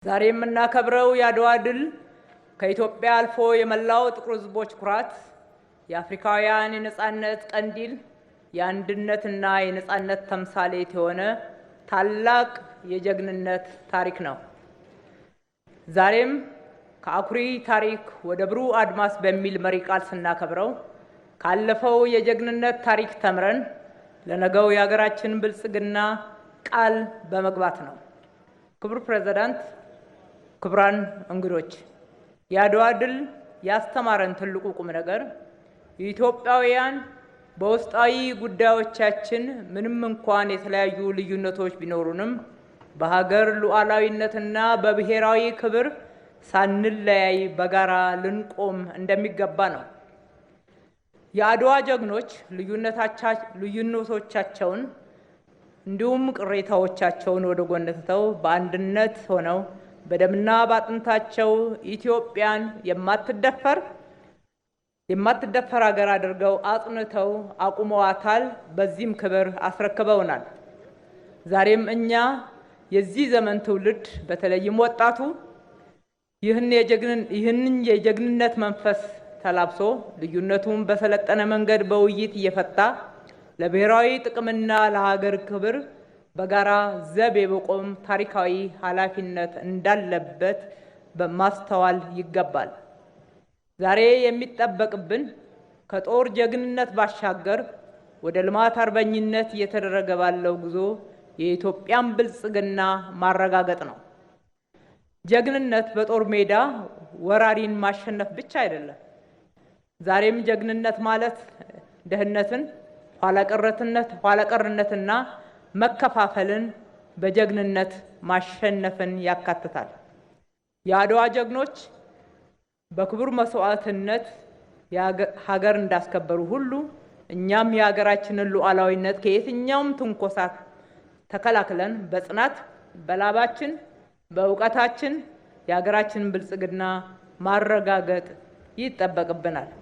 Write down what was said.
ዛሬ የምናከብረው የአድዋ ድል ከኢትዮጵያ አልፎ የመላው ጥቁር ሕዝቦች ኩራት፣ የአፍሪካውያን የነጻነት ቀንዲል፣ የአንድነትና የነጻነት ተምሳሌት የሆነ ታላቅ የጀግንነት ታሪክ ነው። ዛሬም ከአኩሪ ታሪክ ወደ ብሩህ አድማስ በሚል መሪ ቃል ስናከብረው ካለፈው የጀግንነት ታሪክ ተምረን ለነገው የሀገራችን ብልጽግና ቃል በመግባት ነው። ክቡር ፕሬዝዳንት፣ ክቡራን እንግዶች፣ የአድዋ ድል ያስተማረን ትልቁ ቁም ነገር ኢትዮጵያውያን በውስጣዊ ጉዳዮቻችን ምንም እንኳን የተለያዩ ልዩነቶች ቢኖሩንም በሀገር ሉዓላዊነትና በብሔራዊ ክብር ሳንለያይ በጋራ ልንቆም እንደሚገባ ነው። የአድዋ ጀግኖች ልዩነቶቻቸውን እንዲሁም ቅሬታዎቻቸውን ወደ ጎን ትተው በአንድነት ሆነው በደምና በአጥንታቸው ኢትዮጵያን የማትደፈር ሀገር አድርገው አጽንተው አቁመዋታል። በዚህም ክብር አስረክበውናል። ዛሬም እኛ የዚህ ዘመን ትውልድ በተለይም ወጣቱ ይህንን የጀግንነት መንፈስ ተላብሶ ልዩነቱን በሰለጠነ መንገድ በውይይት እየፈታ ለብሔራዊ ጥቅምና ለሀገር ክብር በጋራ ዘብ የመቆም ታሪካዊ ኃላፊነት እንዳለበት በማስተዋል ይገባል። ዛሬ የሚጠበቅብን ከጦር ጀግንነት ባሻገር ወደ ልማት አርበኝነት እየተደረገ ባለው ጉዞ የኢትዮጵያን ብልጽግና ማረጋገጥ ነው። ጀግንነት በጦር ሜዳ ወራሪን ማሸነፍ ብቻ አይደለም። ዛሬም ጀግንነት ማለት ድህነትን፣ ኋላቀርነትና መከፋፈልን በጀግንነት ማሸነፍን ያካትታል። የአድዋ ጀግኖች በክቡር መስዋዕትነት ሀገር እንዳስከበሩ ሁሉ እኛም የሀገራችንን ሉዓላዊነት ከየትኛውም ትንኮሳ ተከላክለን በጽናት በላባችን በእውቀታችን የሀገራችንን ብልጽግና ማረጋገጥ ይጠበቅብናል።